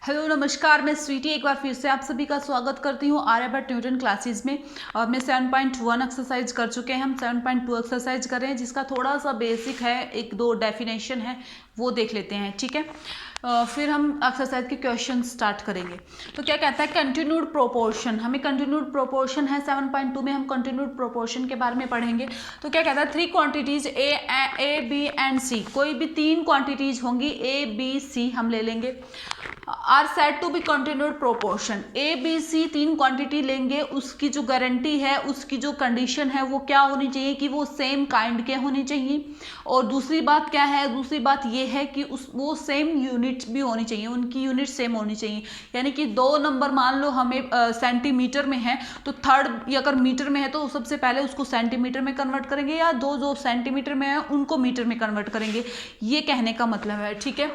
Hello नमस्कार, मैं स्वीटी एक बार फिर से आप सभी का स्वागत करती हूँ आर्यभट्ट न्यूटन क्लासेस में। मैं 7.1 एक्सरसाइज कर चुके हैं, हम 7.2 एक्सरसाइज कर रहे हैं जिसका थोड़ा सा बेसिक है, एक दो डेफिनेशन है वो देख लेते हैं। ठीक है, फिर हम एक्सरसाइज के क्वेश्चन स्टार्ट करेंगे। तो क्या कहता है कंटिन्यूड प्रोपोर्शन, हमें कंटिन्यूड प्रोपोर्शन है 7.2 में हम कंटिन्यूड प्रोपोर्शन के बारे में पढ़ेंगे। तो क्या कहता है 3 क्वांटिटीज ए बी एंड सी, कोई भी 3 क्वांटिटीज होंगी ए बी सी हम ले लेंगे, are said to be continued proportion. A B C 3 quantity लेंगे, उसकी जो गारंटी है, उसकी जो कंडीशन है वो क्या होनी चाहिए कि वो सेम काइंड के होनी चाहिए। और दूसरी बात क्या है, दूसरी बात ये है कि वो सेम यूनिट भी होनी चाहिए, उनकी यूनिट सेम होनी चाहिए। यानी कि 2 नंबर मान लो हमें सेंटीमीटर में है तो थर्ड अगर मीटर में है तो सबसे पहले उसको सेंटीमीटर में कन्वर्ट करेंगे, या दो जो सेंटीमीटर में है उनको मीटर में कन्वर्ट करेंगे। ये कहने का मतलब है। ठीक है,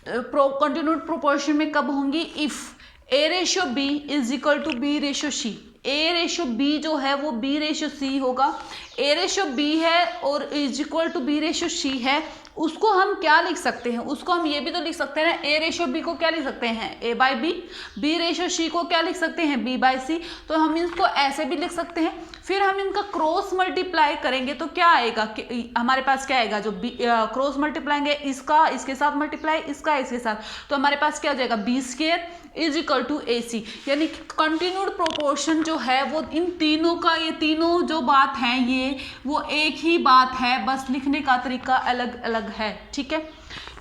कंटिन्यूड प्रोपोर्शन में कब होंगी, if A ratio B is equal to B ratio C. A ratio B जो है वो बी रेशियो सी होगा। ए रेशियो बी है और is equal to B ratio C है, उसको हम क्या लिख सकते हैं, उसको हम ये भी तो लिख सकते हैं ना, ए रेशियो बी को क्या लिख सकते हैं A by B, B ratio C को क्या लिख सकते हैं बी बाई सी। तो हम इसको ऐसे भी लिख सकते हैं। फिर हम इनका क्रॉस मल्टीप्लाई करेंगे तो क्या आएगा कि हमारे पास क्या आएगा, जो क्रॉस मल्टीप्लाएंगे इसका इसके साथ मल्टीप्लाई, इसका इसके साथ, तो हमारे पास क्या हो जाएगा B square is equal to A C. यानी कि कंटिन्यूड प्रोपोर्शन जो है वो इन तीनों का, ये तीनों जो बात है ये वो एक ही बात है, बस लिखने का तरीका अलग अलग है। ठीक है,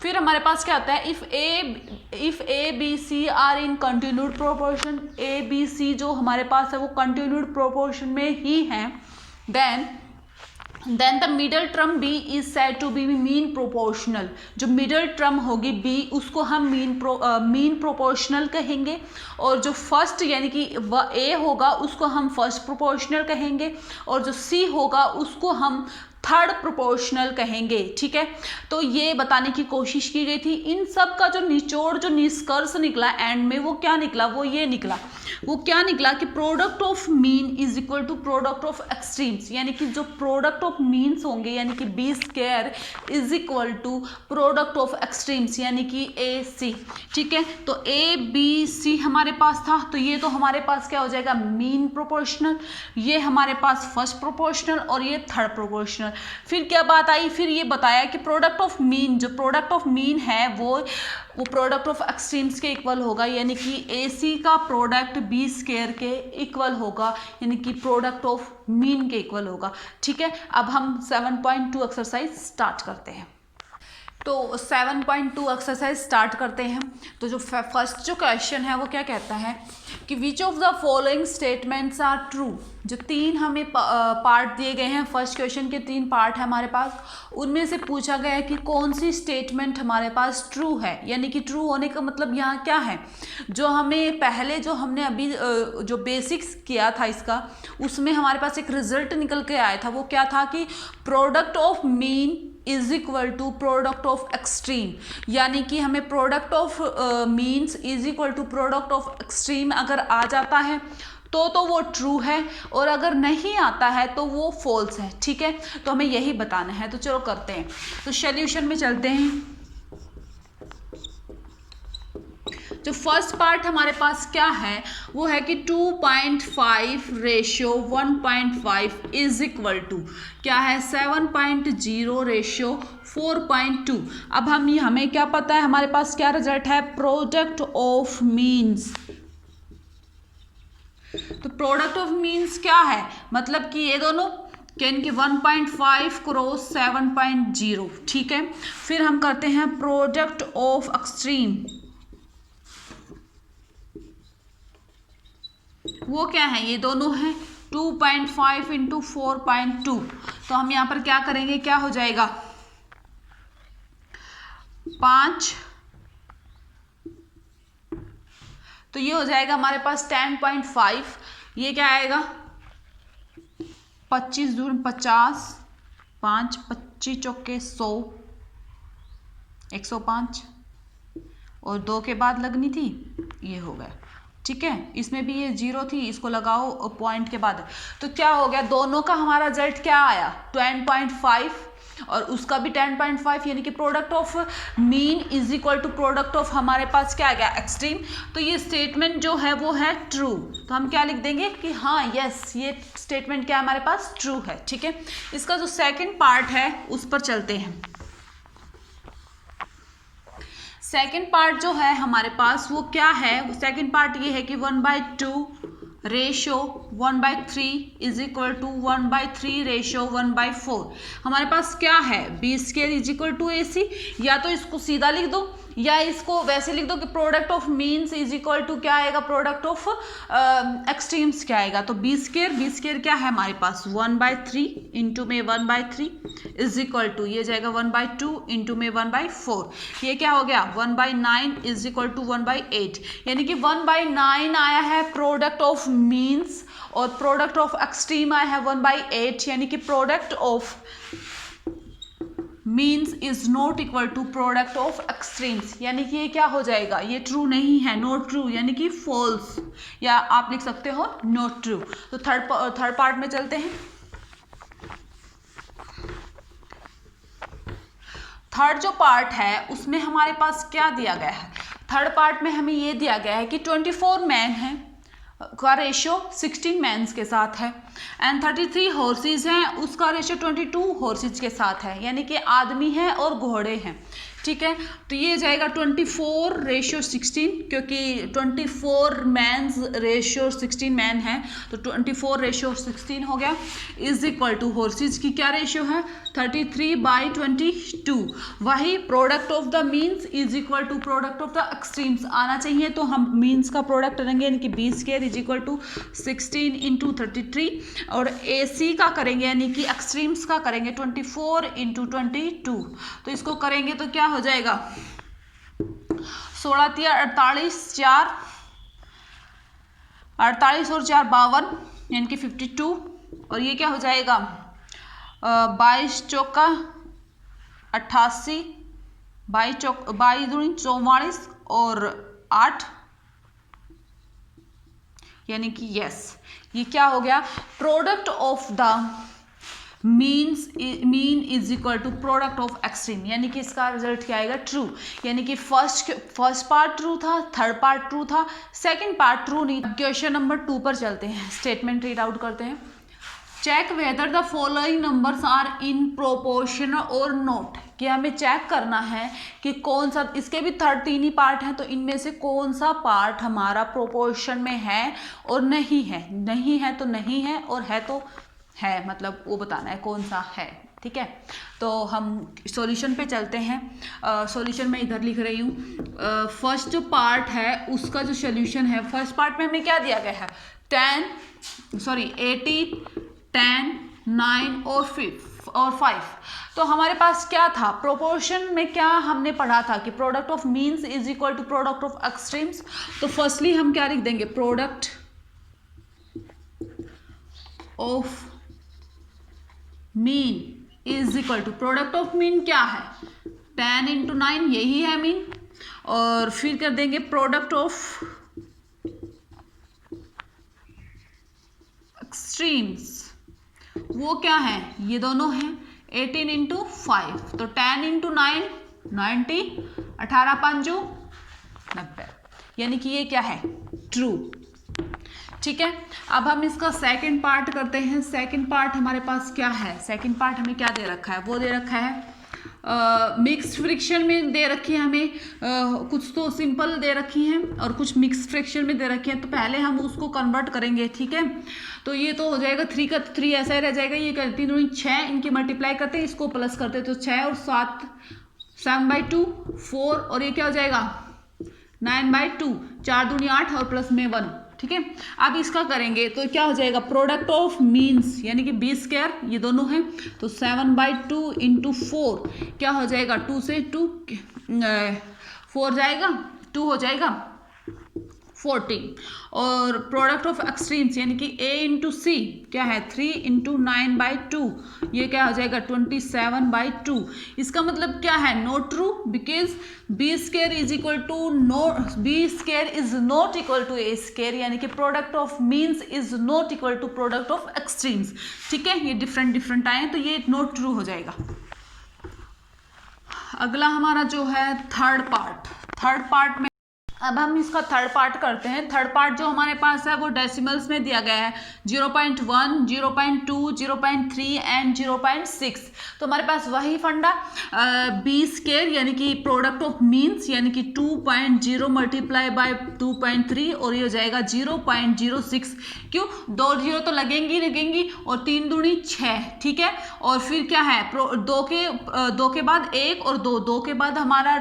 फिर हमारे पास क्या आता है, if A B C are in continued proportion, A B C जो हमारे पास है वो कंटिन्यूड प्रोपोर्शन में ही है, then the middle term b is said to be mean proportional. जो मिडल टर्म होगी b उसको हम मीन प्रोपोर्शनल कहेंगे, और जो फर्स्ट यानी कि a होगा उसको हम फर्स्ट प्रोपोर्शनल कहेंगे, और जो c होगा उसको हम थर्ड प्रोपोर्शनल कहेंगे। ठीक है, तो ये बताने की कोशिश की गई थी। इन सब का जो निचोड़, जो निष्कर्ष निकला एंड में, वो क्या निकला, वो ये निकला, वो क्या निकला कि product of mean is equal to product of extremes. यानी कि जो प्रोडक्ट ऑफ मीन्स होंगे यानी कि B square is equal to product of extremes यानी कि ए सी। ठीक है, तो ए बी सी हमारे पास था, तो ये तो हमारे पास क्या हो जाएगा मीन प्रोपोर्शनल, ये हमारे पास फर्स्ट प्रोपोर्शनल और ये थर्ड प्रोपोर्शनल। फिर क्या बात आई, फिर ये बताया कि प्रोडक्ट ऑफ मीन, जो प्रोडक्ट ऑफ मीन है वो प्रोडक्ट ऑफ एक्सट्रीम्स के इक्वल होगा, यानी कि ए सी का प्रोडक्ट बी स्क्वायर के इक्वल होगा, यानी कि प्रोडक्ट ऑफ मीन के इक्वल होगा। ठीक है, अब हम 7.2 एक्सरसाइज स्टार्ट करते हैं। तो 7.2 एक्सरसाइज स्टार्ट करते हैं। तो जो फर्स्ट जो क्वेश्चन है वो क्या कहता है कि which of the following statements are true. जो 3 हमें पार्ट दिए गए हैं, फर्स्ट क्वेश्चन के 3 पार्ट है हमारे पास, उनमें से पूछा गया है कि कौन सी स्टेटमेंट हमारे पास ट्रू है। यानी कि ट्रू होने का मतलब यहाँ क्या है, जो हमें पहले जो हमने अभी जो बेसिक्स किया था इसका, उसमें हमारे पास एक रिजल्ट निकल के आया था। वो क्या था कि product of mean is equal to product of extreme. यानी कि हमें product of means is equal to product of extreme अगर आ जाता है तो वो ट्रू है, और अगर नहीं आता है तो वो फॉल्स है। ठीक है, तो हमें यही बताना है। तो चलो करते हैं, तो सॉल्यूशन में चलते हैं। जो फर्स्ट पार्ट हमारे पास क्या है वो है कि 2.5 रेशियो 1.5 इज इक्वल टू क्या है 7.0 रेशियो 4.2। अब हमें क्या पता है, हमारे पास क्या रिजल्ट है, प्रोडक्ट ऑफ मीन्स। तो प्रोडक्ट ऑफ मीन्स क्या है, मतलब कि ये दोनों के 1.5 क्रॉस 7.0। ठीक है, फिर हम करते हैं प्रोडक्ट ऑफ एक्सट्रीम। वो क्या है, ये दोनों हैं 2.5 इंटू 4.2। तो हम यहाँ पर क्या करेंगे, क्या हो जाएगा 5, तो ये हो जाएगा हमारे पास 10.5। ये क्या आएगा 25 दूर 50, 5 25 चौके 100, 105, और 2 के बाद लगनी थी, ये हो गया। ठीक है, इसमें भी ये 0 थी, इसको लगाओ पॉइंट के बाद। तो क्या हो गया, दोनों का हमारा रिजल्ट क्या आया 10.5 और उसका भी 10.5, यानी कि product of mean is equal to product of हमारे पास क्या आ गया, एक्सट्रीम। तो ये स्टेटमेंट जो है वो है ट्रू। तो हम क्या लिख देंगे कि हाँ यस, ये स्टेटमेंट क्या हमारे पास ट्रू है। ठीक है, इसका जो सेकंड पार्ट है उस पर चलते हैं। सेकंड पार्ट जो है हमारे पास वो क्या है, सेकंड पार्ट ये है कि 1/2 ratio 1/3 is equal to 1/3 ratio 1/4। हमारे पास क्या है, B square is equal to AC। या तो इसको सीधा लिख दो या इसको वैसे लिख दो कि product of means is equal to क्या आएगा, प्रोडक्ट ऑफ एक्सट्रीम्स क्या आएगा। तो बी स्क्वायर क्या है हमारे पास 1/3 इंटू में 1/3 इज इक्वल टू ये जाएगा 1/2 इंटू में 1/4। ये क्या हो गया 1/9 इज इक्वल टू 1/8, यानी कि 1/9 आया है प्रोडक्ट ऑफ मीन्स और प्रोडक्ट ऑफ एक्सट्रीम आया है 1/8, यानी कि product of means is not equal to product of extremes, यानी कि ये क्या हो जाएगा, ये ट्रू नहीं है, नॉट ट्रू, यानी कि फॉल्स, या आप लिख सकते हो नॉट ट्रू। तो थर्ड पार्ट में चलते हैं। थर्ड जो पार्ट है उसमें हमारे पास क्या दिया गया है, थर्ड पार्ट में हमें ये दिया गया है कि 24 मैन है का रेशियो 16 मैन्स के साथ है एंड 33 हॉर्सेस हैं, उसका रेशियो 22 हॉर्सेस के साथ है, यानी कि आदमी है और घोड़े हैं। ठीक है, तो ये जाएगा 24 रेशियो 16, क्योंकि 24 मैन्स रेशियो 16 मैन है, तो 24 रेशियो 16 हो गया, इज इक्वल टू हॉर्सेस की क्या रेशियो है 33/22। वही product of the means is equal to product of the extremes आना चाहिए, तो हम मीन्स का प्रोडक्ट करेंगे, यानी कि B square is equal to 16 into 33 और AC का करेंगे, यानी कि एक्सट्रीम्स का करेंगे 24 इंटू 22। तो इसको करेंगे तो क्या हो जाएगा 16 × 48 4 48 और 4 52, यानी कि 52। और ये क्या हो जाएगा 22 चौका 88, 22 दूनी 44 और 8, यानी कि यस, ये क्या हो गया product of the mean is equal to product of extreme, यानी कि इसका रिजल्ट क्या आएगा ट्रू, यानी कि फर्स्ट पार्ट ट्रू था, थर्ड पार्ट ट्रू था, सेकंड पार्ट ट्रू नहीं। क्वेश्चन नंबर 2 पर चलते हैं, स्टेटमेंट रीड आउट करते हैं। Check whether the following numbers are in proportion और नॉट, कि हमें चेक करना है कि कौन सा, इसके भी 3 ही पार्ट हैं, तो इनमें से कौन सा पार्ट हमारा प्रोपोर्शन में है और नहीं है, नहीं है तो नहीं है और है तो है, मतलब वो बताना है कौन सा है। ठीक है, तो हम सॉल्यूशन पे चलते हैं। सॉल्यूशन मैं इधर लिख रही हूँ। फर्स्ट जो पार्ट है उसका जो सॉल्यूशन है, फर्स्ट पार्ट में हमें क्या दिया गया है 80 10 9 और 5। तो हमारे पास क्या था प्रोपोर्शन में, क्या हमने पढ़ा था कि product of means is equal to product of extremes. तो फर्स्टली हम क्या लिख देंगे, product of mean is equal to, product of mean क्या है 10 × 9, यही है मीन। और फिर कर देंगे प्रोडक्ट ऑफ एक्सट्रीम्स, वो क्या है, ये दोनों हैं 18 × 5, तो 10 × 9 90, 18 5 90, यानी कि ये क्या है ट्रू। ठीक है, अब हम इसका सेकंड पार्ट करते हैं। सेकंड पार्ट हमारे पास क्या है, सेकंड पार्ट हमें क्या दे रखा है, वो दे रखा है मिक्स्ड फ्रिक्शन में दे रखी है हमें, कुछ तो सिंपल दे रखी हैं और कुछ मिक्स फ्रिक्शन में दे रखी है। तो पहले हम उसको कन्वर्ट करेंगे। ठीक है, तो ये तो हो जाएगा 3 का 3 ऐसा ही रह जाएगा, ये 3 दूनी 6, इनकी मल्टीप्लाई करते हैं, इसको प्लस करते हैं तो 6 और 7 7/2 4, और ये क्या हो जाएगा 9/2, 4 दूनी 8 और प्लस में 1। ठीक है, अब इसका करेंगे तो क्या हो जाएगा प्रोडक्ट ऑफ मीन्स, यानी कि बी स्क्वायर ये दोनों हैं, तो 7/2 × 4 क्या हो जाएगा 2 से 2 4 जाएगा, 2 हो जाएगा 14। और प्रोडक्ट ऑफ एक्सट्रीम्स यानी कि A × C क्या है 3 × 9/2, ये क्या हो जाएगा 27/2। इसका मतलब क्या है not true, because B square is equal to B square is not equal to A square, यानी कि product of means is not equal to product of extremes. ठीक है, ये डिफरेंट आए तो ये नॉट ट्रू हो जाएगा। अगला हमारा जो है थर्ड पार्ट में अब हम इसका थर्ड पार्ट करते हैं। थर्ड पार्ट जो हमारे पास है वो डेसिमल्स में दिया गया है 0.1, 0.2, 0.3 एंड 0.6। तो हमारे पास वही फंडा बी स्केयर यानी कि प्रोडक्ट ऑफ मीन्स यानी कि 2.0 मल्टीप्लाई बाय 2.3 और ये हो जाएगा 0.06। क्यों, 2 0 तो लगेंगी और 3 दूनी 6, ठीक है। और फिर क्या है, दो के बाद 1 और 2 के बाद हमारा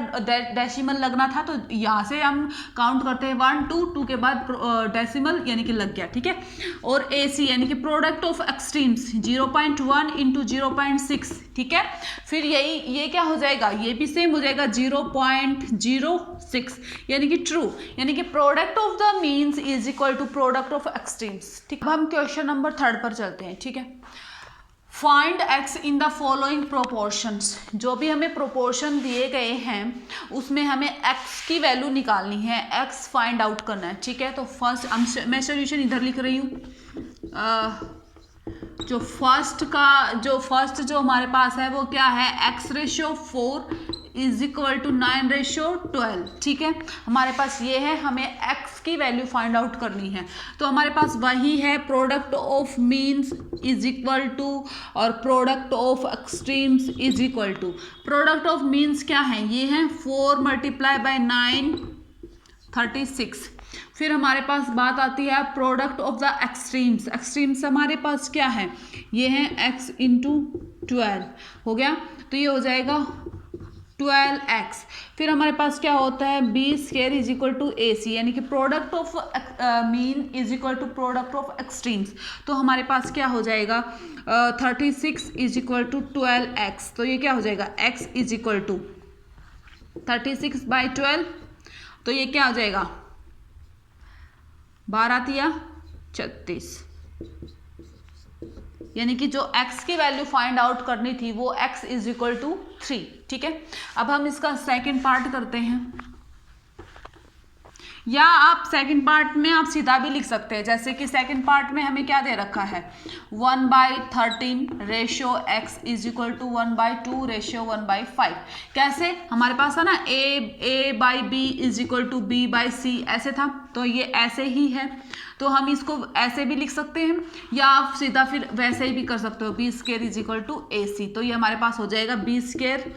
डेसिमल लगना था, तो यहाँ से हम काउंट करते हैं 1 2 के बाद डेसिमल यानी कि लग गया, ठीक है। और AC यानी कि प्रोडक्ट ऑफ एक्सट्रीम्स 0.1 इंटू 0.6, ठीक है। फिर ये क्या हो जाएगा, ये भी सेम हो जाएगा 0.06 यानी कि ट्रू, यानी कि product of the means is equal to product of extremes, ठीक। अब हम क्वेश्चन नंबर 3 पर चलते हैं, ठीक है। Find x in the following proportions. जो भी हमें प्रोपोर्शन दिए गए हैं उसमें हमें x की वैल्यू निकालनी है, x फाइंड आउट करना है, ठीक है। तो फर्स्ट मैं सोल्यूशन इधर लिख रही हूँ। जो फर्स्ट जो हमारे पास है वो क्या है, x/4 इज इक्वल टू 9/12, ठीक है। हमारे पास ये है, हमें x की वैल्यू फाइंड आउट करनी है। तो हमारे पास वही है, product of means is equal to और product of extremes is equal to. Product of means क्या है, ये है 4 मल्टीप्लाई बाय 9 36। फिर हमारे पास बात आती है प्रोडक्ट ऑफ द एक्सट्रीम्स हमारे पास क्या है, ये है x इंटू 12 हो गया, तो ये हो जाएगा 12x। फिर हमारे पास क्या होता है, B square is equal to AC यानी कि product of mean is equal to product of extremes. तो हमारे पास क्या हो जाएगा 36 इज इक्वल टू 12x। तो ये क्या हो जाएगा, x is equal to 36 by 12, तो ये क्या हो जाएगा 12 36, यानी कि जो x की वैल्यू फाइंड आउट करनी थी वो x इज इक्वल टू 3, ठीक है। अब हम इसका सेकंड पार्ट करते हैं, या आप सेकंड पार्ट में आप सीधा भी लिख सकते हैं। जैसे कि सेकंड पार्ट में हमें क्या दे रखा है, 1/13 ratio x is equal to 1/2 ratio 1/5। कैसे, हमारे पास है ना a/b is equal to b/c ऐसे था, तो ये ऐसे ही है, तो हम इसको ऐसे भी लिख सकते हैं या आप सीधा फिर वैसे ही भी कर सकते हो, B square is equal to AC। तो ये हमारे पास हो जाएगा बी स्क्वायर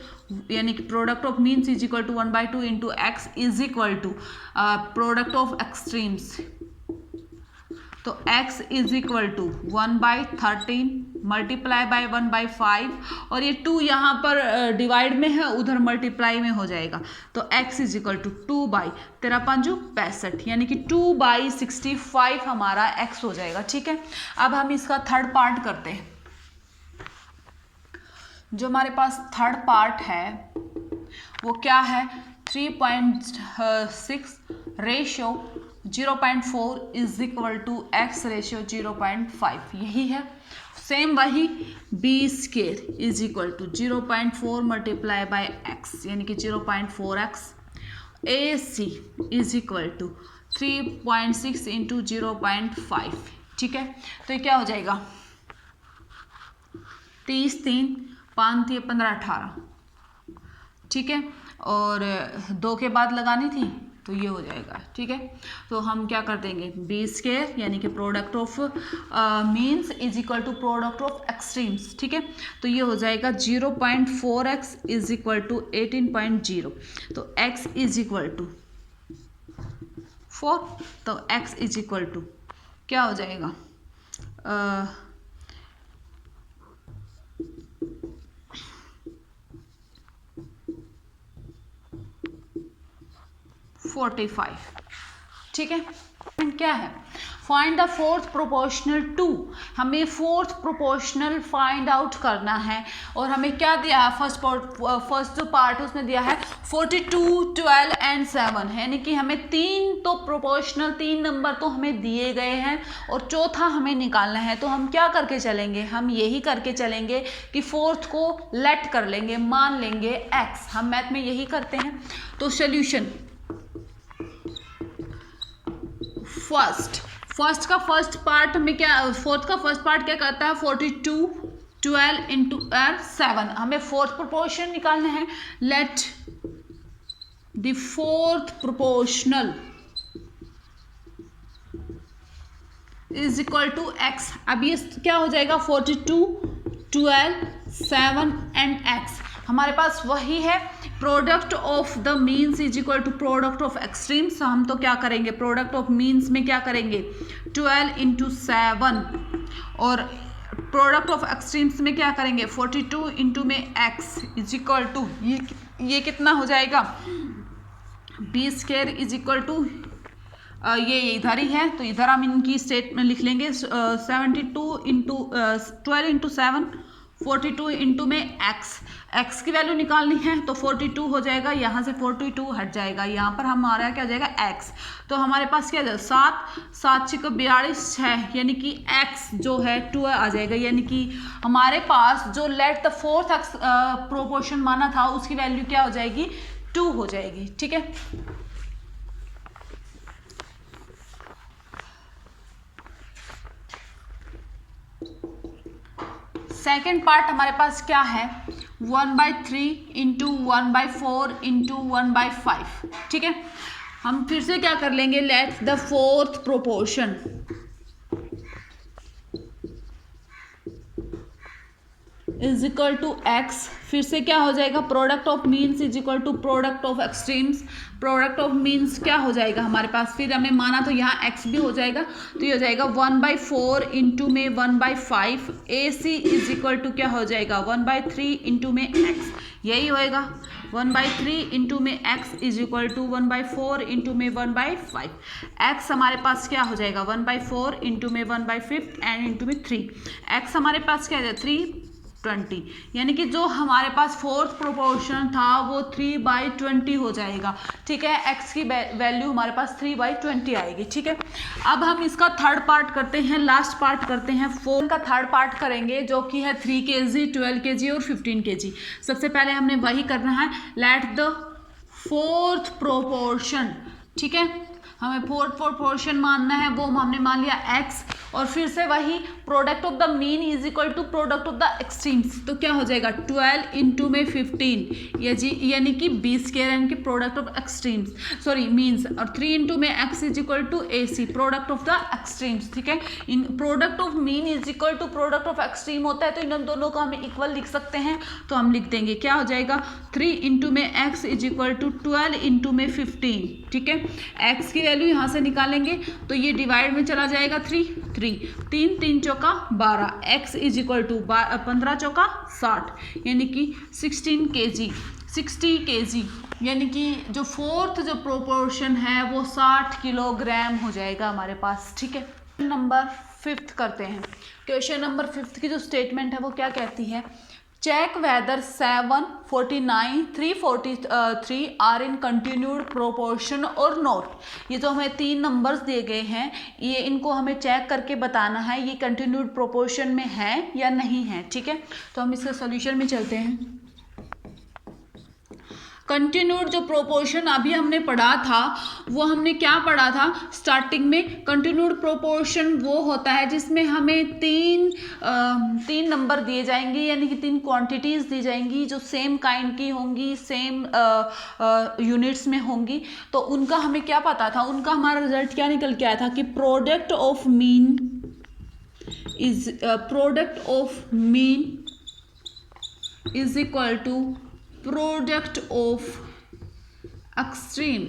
यानी कि product of means is equal to 1/2 into x is equal to product of extremes. तो x is equal to 1/13 multiply by 1/5 और ये 2 यहाँ पर डिवाइड में है, उधर मल्टीप्लाई में हो जाएगा। तो x इज इक्वल टू 2/13×5 यानी कि 2/65 हमारा x हो जाएगा, ठीक है। अब हम इसका थर्ड पार्ट करते हैं। जो हमारे पास थर्ड पार्ट है वो क्या है, 3.6 ratio 0.4 is equal to x ratio 0.5, यही है। सेम वही b square is equal to 0.4 multiply by x यानी कि 0.4x। AC is equal to 3.6 into 0.5, ठीक है। तो ये क्या हो जाएगा 30 3 5 3 15 18, ठीक है। और 2 के बाद लगानी थी तो ये हो जाएगा, ठीक है। तो हम क्या कर देंगे, बी स्क्वायर यानी कि product of means is equal to product of extremes, ठीक है। तो ये हो जाएगा 0.4x इज इक्वल टू 18.0, तो x इज इक्वल टू 4, तो x इज इक्वल टू क्या हो जाएगा 45, ठीक है। क्या है, find the fourth proportional to, हमें फोर्थ प्रोपोर्शनल फाइंड आउट करना है। और हमें क्या दिया है, फर्स्ट जो पार्ट उसमें दिया है 42 12 एंड 7, यानी कि हमें 3 तो प्रोपोर्शनल 3 नंबर तो हमें दिए गए हैं और चौथा हमें निकालना है। तो हम क्या करके चलेंगे, हम यही करके चलेंगे कि फोर्थ को लेट कर लेंगे, मान लेंगे x, हम मैथ में यही करते हैं। तो सोल्यूशन फर्स्ट का फर्स्ट पार्ट में क्या, फोर्थ का फर्स्ट पार्ट क्या करता है 42 12 इंटू 7, हमें फोर्थ प्रोपोर्शन निकालना है। Let the fourth proportional is equal to x. अब ये क्या हो जाएगा, 42, 12, 7 एंड एक्स। हमारे पास वही है, product of the means is equal to product of extremes. हम तो क्या करेंगे, प्रोडक्ट ऑफ मीन्स में क्या करेंगे, 12 इंटू 7, और प्रोडक्ट ऑफ एक्सट्रीम्स में क्या करेंगे, 42 इंटू में एक्स इज इक्वल टू ये कितना हो जाएगा, B square is equal to ये इधर ही है तो इधर हम इनकी स्टेट में लिख लेंगे 72 इंटू 12 इंटू 7, 42 इंटू में एक्स की वैल्यू निकालनी है तो 42 हो जाएगा, यहाँ से 42 हट जाएगा, यहाँ पर हमारा क्या हो जाएगा एक्स। तो हमारे पास क्या हो जाएगा 7 6 42 6, यानी कि एक्स जो है 2 आ जाएगा, यानी कि हमारे पास जो late the fourth x proportion माना था उसकी वैल्यू क्या हो जाएगी, 2 हो जाएगी। ठीक है, सेकेंड पार्ट हमारे पास क्या है, 1/3 इंटू 1/4 इंटू 1/5। ठीक है, हम फिर से क्या कर लेंगे, let the fourth proportion is equal to x. फिर से क्या हो जाएगा, product of means is equal to product of extremes. Product of means क्या हो जाएगा हमारे पास, फिर हमने माना तो यहाँ एक्स भी हो जाएगा, तो ये हो जाएगा 1/4 इंटू में 1/5। ए सी इज इक्वल टू क्या हो जाएगा, 1/3 इंटू में एक्स, यही होएगा 1/3 इंटू में x is equal to 1/4 into में 1/5। एक्स हमारे पास क्या हो जाएगा, 1/4 इंटू में 1/5 एंड इंटू में 3। एक्स हमारे पास क्या है 320, यानी कि जो हमारे पास फोर्थ प्रोपोर्शन था वो 3/20 हो जाएगा। ठीक है, एक्स की वैल्यू हमारे पास 3/20 आएगी। ठीक है, अब हम इसका थर्ड पार्ट करते हैं, लास्ट पार्ट करते हैं, 4 का थर्ड पार्ट करेंगे जो कि है 3 kg, 12 kg और 15 kg। सबसे पहले हमने वही करना है, लेट द फोर्थ प्रोपोर्शन। ठीक है, हमें फोर्थ प्रोपोर्शन मानना है, वो हमने मान लिया एक्स, और फिर से वही product of the mean is equal to product of the extremes. तो क्या हो जाएगा 12 इंटू में 15, यानी कि बी स्क्वायर यानी कि product of extremes sorry means, और 3 इंटू में x is equal to A C product of the extremes. ठीक है, इन product of mean is equal to product of extreme होता है तो इन दोनों को हमें इक्वल लिख सकते हैं, तो हम लिख देंगे क्या हो जाएगा 3 इंटू में x is equal to 12 into में 15। ठीक है, एक्स की वैल्यू यहाँ से निकालेंगे तो ये डिवाइड में चला जाएगा 3 3 3 चौका 12, एक्स इज इक्वल टू 15 चौका 60, यानी कि 16 kg 60 kg, यानी कि जो फोर्थ जो प्रोपोर्शन है वो 60 किलोग्राम हो जाएगा हमारे पास। ठीक है, नंबर 5 करते हैं। क्वेश्चन नंबर 5 की जो स्टेटमेंट है वो क्या कहती है, check whether 7, 49, 343 are in continued proportion और नॉट। ये जो हमें 3 नंबर्स दिए गए हैं, ये इनको हमें चेक करके बताना है ये कंटिन्यूड प्रोपोर्शन में है या नहीं है। ठीक है, तो हम इसके सॉल्यूशन में चलते हैं। कंटिन्यूड जो प्रोपोर्शन अभी हमने पढ़ा था वो हमने क्या पढ़ा था स्टार्टिंग में, कंटिन्यूड प्रोपोर्शन वो होता है जिसमें हमें तीन नंबर दिए जाएंगे, यानी कि 3 क्वांटिटीज़ दी जाएंगी जो सेम काइंड की होंगी, सेम यूनिट्स में होंगी। तो उनका हमें क्या पता था, उनका हमारा रिजल्ट क्या निकल के आया था कि product of mean is equal to product of extreme,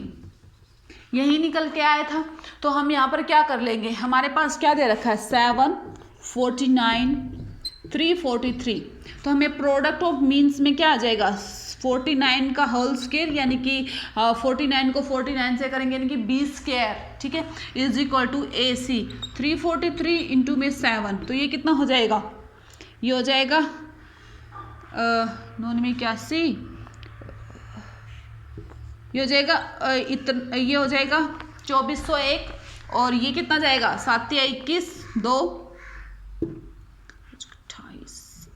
यही निकल के आया था। तो हम यहाँ पर क्या कर लेंगे, हमारे पास क्या दे रखा है 7, 49, 343, तो हमें प्रोडक्ट ऑफ मीन्स में क्या आ जाएगा 49 का होल स्क्वायर, यानी कि 49 को 49 से करेंगे यानी कि बी स्क्वायर। ठीक है, is equal to A c 343 into में 7, तो ये कितना हो जाएगा, ये हो जाएगा 981, ये हो जाएगा ये हो जाएगा 2401, और ये कितना जाएगा 7 या 21 2 28,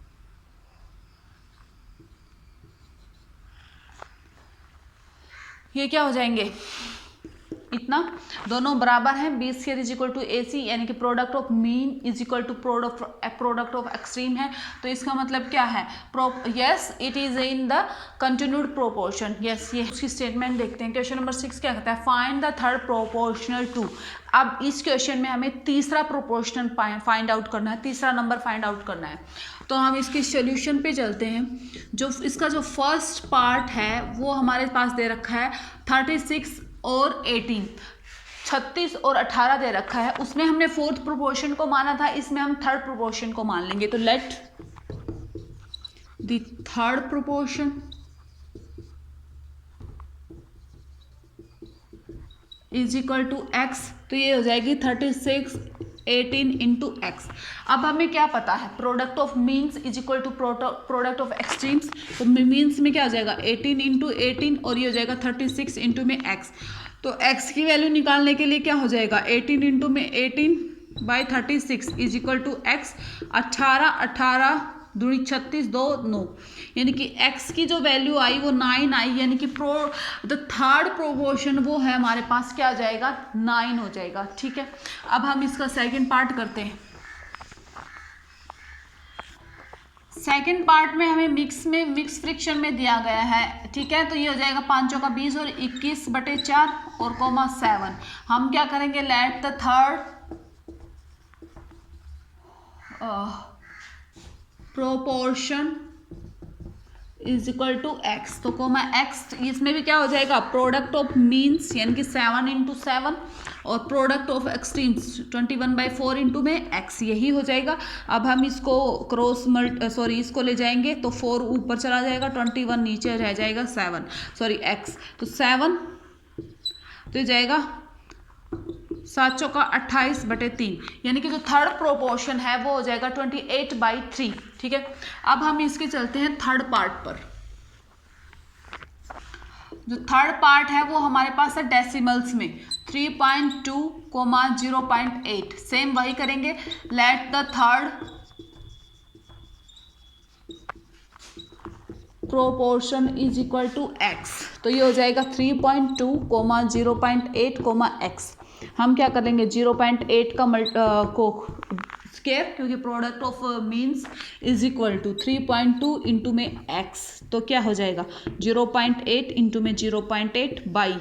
ये क्या हो जाएंगे इतना, दोनों बराबर हैं। B square is equal to A C, यानी कि product of mean is equal to product of extreme है। तो इसका मतलब क्या है, yes it is in the continued proportion. Yes, ये उसकी स्टेटमेंट देखते हैं। क्वेश्चन नंबर 6 क्या कहता है, find the third proportional to. अब इस क्वेश्चन में हमें तीसरा प्रोपोर्शनल फाइंड आउट करना है, तीसरा नंबर फाइंड आउट करना है। तो हम इसके सॉल्यूशन पे चलते हैं। जो इसका जो फर्स्ट पार्ट है वो हमारे पास दे रखा है 36 और 18, 36 और 18 दे रखा है। उसमें हमने फोर्थ प्रोपोर्शन को माना था, इसमें हम थर्ड प्रोपोर्शन को मान लेंगे। तो let the third proportion is equal to x. तो ये हो जाएगी 36 18 इंटू एक्स। अब हमें क्या पता है, product of means is equal to product of extremes. तो मीन्स में क्या हो जाएगा 18 इंटू 18 और ये हो जाएगा 36 इंटू में एक्स। तो एक्स की वैल्यू निकालने के लिए क्या हो जाएगा 18 इंटू में 18 by 36 is equal to x. 18 दूनी 36 2 9, यानी कि x की जो वैल्यू आई वो 9 आई, यानी कि द थर्ड प्रोपोर्शन वो है हमारे पास क्या आ जाएगा 9 हो जाएगा। ठीक है, अब हम इसका सेकंड पार्ट करते हैं। सेकंड पार्ट में हमें मिक्स फ्रिक्शन में दिया गया है। ठीक है, तो ये हो जाएगा 5 चौका 20 और 21/4 और कोमा 7। हम क्या करेंगे, let the third proportion is equal to x. तो कोमा एक्स, इसमें भी क्या हो जाएगा प्रोडक्ट ऑफ मीन्स यानी कि 7 इंटू 7 और प्रोडक्ट ऑफ एक्सट्रीम्स 21/4 इंटू में एक्स, यही हो जाएगा। अब हम इसको इसको ले जाएंगे तो 4 ऊपर चला जाएगा, 21 नीचे रह जाएगा, 7 एक्स। तो 7 तो जाएगा 7 चौका 28/3, यानी कि जो थर्ड प्रोपोर्शन है वो हो जाएगा 28/3। ठीक है, अब हम इसके चलते हैं थर्ड पार्ट पर। जो थर्ड पार्ट है वो हमारे पास है डेसिमल्स में 3.2, 0.8। सेम वही करेंगे, let the third proportion is equal to x. तो ये हो जाएगा 3.2, 0.8, एक्स। हम क्या करेंगे 0.8 का को स्केयर, क्योंकि product of means is equal to 3.2 into में एक्स। तो क्या हो जाएगा 0.8 इंटू में 0.8 by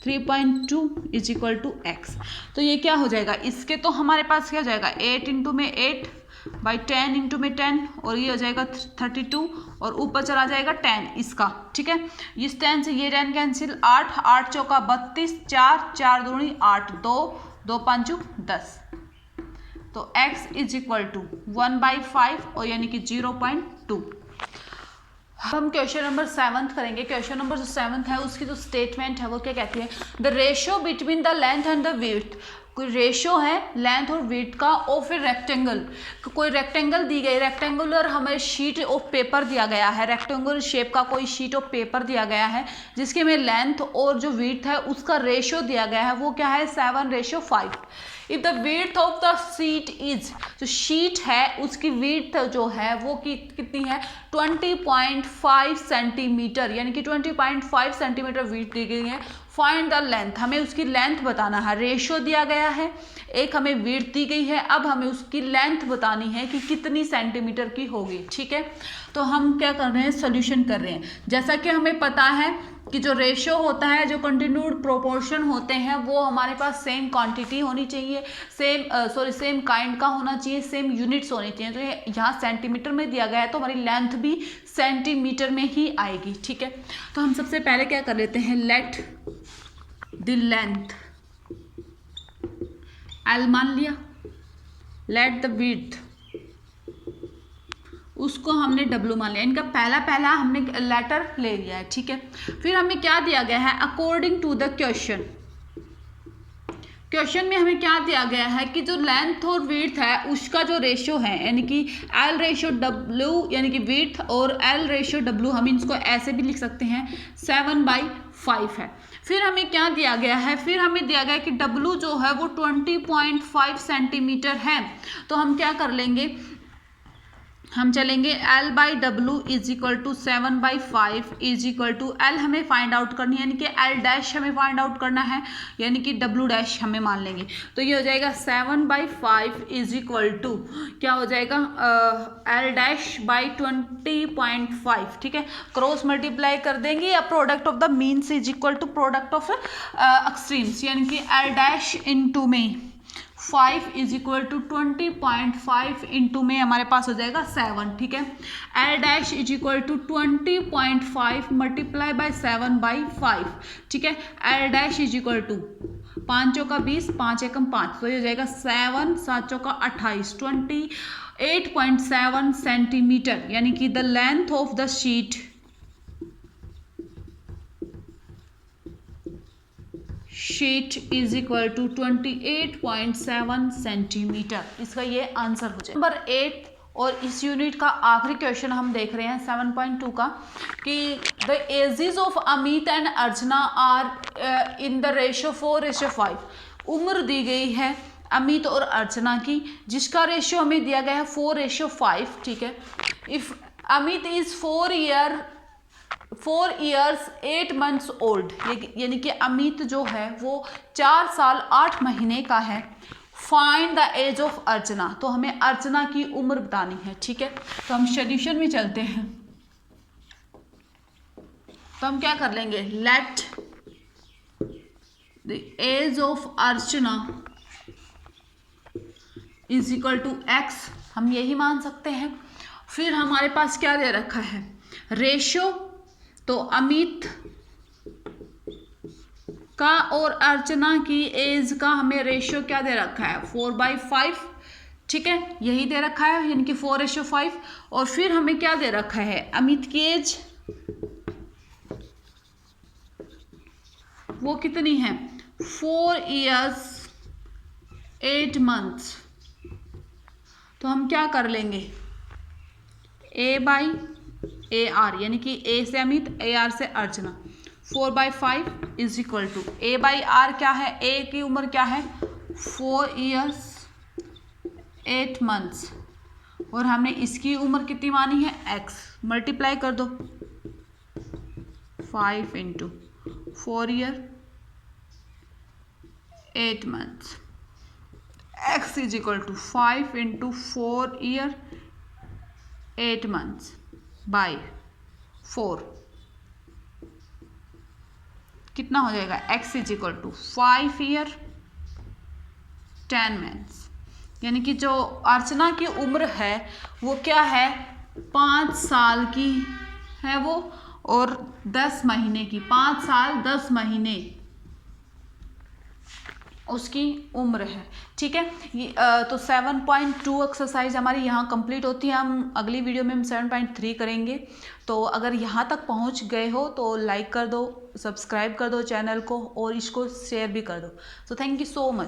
3.2 is equal to x. तो ये क्या हो जाएगा, इसके तो हमारे पास क्या हो जाएगा 8 इंटू में 8 बाई 10 इंटू में 10 और ये हो जाएगा 32 और ऊपर चला जाएगा 10 इसका। ठीक है, इस 10 से ये 10 कैंसिल, 8 चौका 32, 4 दूनी 8, 2 5 10। तो x इज इक्वल टू 1/5 और यानी कि 0.2। हम क्वेश्चन नंबर 7 करेंगे। क्वेश्चन नंबर जो 7 है उसकी जो स्टेटमेंट है वो क्या कहती है, the ratio between the length and the width. कोई रेशियो है लेंथ और विड्थ का, और फिर रेक्टेंगल, कोई रेक्टेंगल दी गई, रेक्टेंगुलर हमें शीट ऑफ पेपर दिया गया है, रेक्टेंगुलर शेप का कोई शीट ऑफ पेपर दिया गया है जिसके में लेंथ और जो विड्थ है उसका रेशियो दिया गया है, वो क्या है 7:5। If the width of the sheet is, जो शीट है उसकी विड्थ जो है वो कितनी है 20.5 सेंटीमीटर, यानी कि 20.5 सेंटीमीटर विड्थ दी गई है। फाइंड द लेंथ, हमें उसकी लेंथ बताना है। रेशियो दिया गया है, एक हमें विड्थ दी गई है, अब हमें उसकी लेंथ बतानी है कि कितनी सेंटीमीटर की होगी। ठीक है, तो हम क्या कर रहे हैं सॉल्यूशन कर रहे हैं। जैसा कि हमें पता है कि जो रेशियो होता है, जो कंटिन्यूड प्रोपोर्शन होते हैं, वो हमारे पास सेम क्वांटिटी होनी चाहिए, सेम काइंड का होना चाहिए, सेम यूनिट्स होनी चाहिए। तो ये यहाँ सेंटीमीटर में दिया गया है तो हमारी लेंथ भी सेंटीमीटर में ही आएगी। ठीक है, तो हम सबसे पहले क्या कर लेते हैं, लेट द लेंथ एल मान लिया, लेट द विड्थ उसको हमने W मान लिया, इनका पहला हमने लेटर ले लिया है। ठीक है, फिर हमें क्या दिया गया है, अकॉर्डिंग टू द क्वेश्चन में हमें क्या दिया गया है कि जो लेंथ और विड्थ है उसका जो रेशियो है, यानी कि L रेशियो W, यानी कि विड्थ और L रेशियो W, हम इसको ऐसे भी लिख सकते हैं 7/5 है। फिर हमें क्या दिया गया है, फिर हमें दिया गया कि W जो है वो 20.5 सेंटीमीटर है। तो हम क्या कर लेंगे, हम चलेंगे L बाई डब्लू is equal to 7/5 is equal to L हमें फाइंड आउट करनी है, यानी कि L डैश हमें फाइंड आउट करना है, यानी कि W डैश हमें मान लेंगे। तो ये हो जाएगा 7/5 इज इक्वल टू क्या हो जाएगा L डैश बाई 20.5, ठीक है। क्रॉस मल्टीप्लाई कर देंगे या product of the means is equal to product of extremes, यानी कि L डैश इंटू में 5 इज इक्वल टू 20.5 इंटू में हमारे पास हो जाएगा 7, ठीक है। L dash is equal to 20.5 multiply by 7/5, ठीक है। L dash is equal to 5 चौका 20, 5 एकम 5, तो ये हो जाएगा 7 7 चौका 28, 28.7 सेंटीमीटर, यानी कि the length of the sheet is equal to 28.7 centimetre. इसका ये आंसर हो जाए। नंबर 8 और इस यूनिट का आखिरी क्वेश्चन हम देख रहे हैं 7.2 का कि the ages of Amit and Archana are in the ratio 4:5। उम्र दी गई है अमित और अर्चना की, जिसका रेशियो हमें दिया गया है 4:5, ठीक है। If Amit is 4 years 8 months old, यानी कि अमित जो है वो 4 साल 8 महीने का है। फाइंड द एज ऑफ अर्चना, तो हमें अर्चना की उम्र बतानी है, ठीक है। तो हम सॉल्यूशन में चलते हैं। तो हम क्या कर लेंगे, let the age of Archana is equal to x, हम यही मान सकते हैं। फिर हमारे पास क्या दे रखा है, रेशियो, तो अमित का और अर्चना की एज का हमें रेशियो क्या दे रखा है 4/5, ठीक है, यही दे रखा है, यानी कि 4:5। और फिर हमें क्या दे रखा है, अमित की एज वो कितनी है 4 years 8 months। तो हम क्या कर लेंगे, A/AR, यानी कि A से अमित, AR से अर्चना, 4/5 इज इक्वल टू A/R क्या है, A की उम्र क्या है 4 years 8 months, और हमने इसकी उम्र कितनी मानी है x, मल्टीप्लाई कर दो 5 into 4 year 8 months, x is equal to 5 into 4 year 8 months by 4, कितना हो जाएगा, x is equal to 5 year 10 months, यानी कि जो अर्चना की उम्र है वो क्या है 5 साल की है वो, और 10 महीने की, 5 साल 10 महीने उसकी उम्र है, ठीक है। तो 7.2 एक्सरसाइज हमारी यहाँ कंप्लीट होती है। हम अगली वीडियो में हम 7.3 करेंगे। तो अगर यहाँ तक पहुँच गए हो तो लाइक कर दो, सब्सक्राइब कर दो चैनल को, और इसको शेयर भी कर दो। So thank you so much.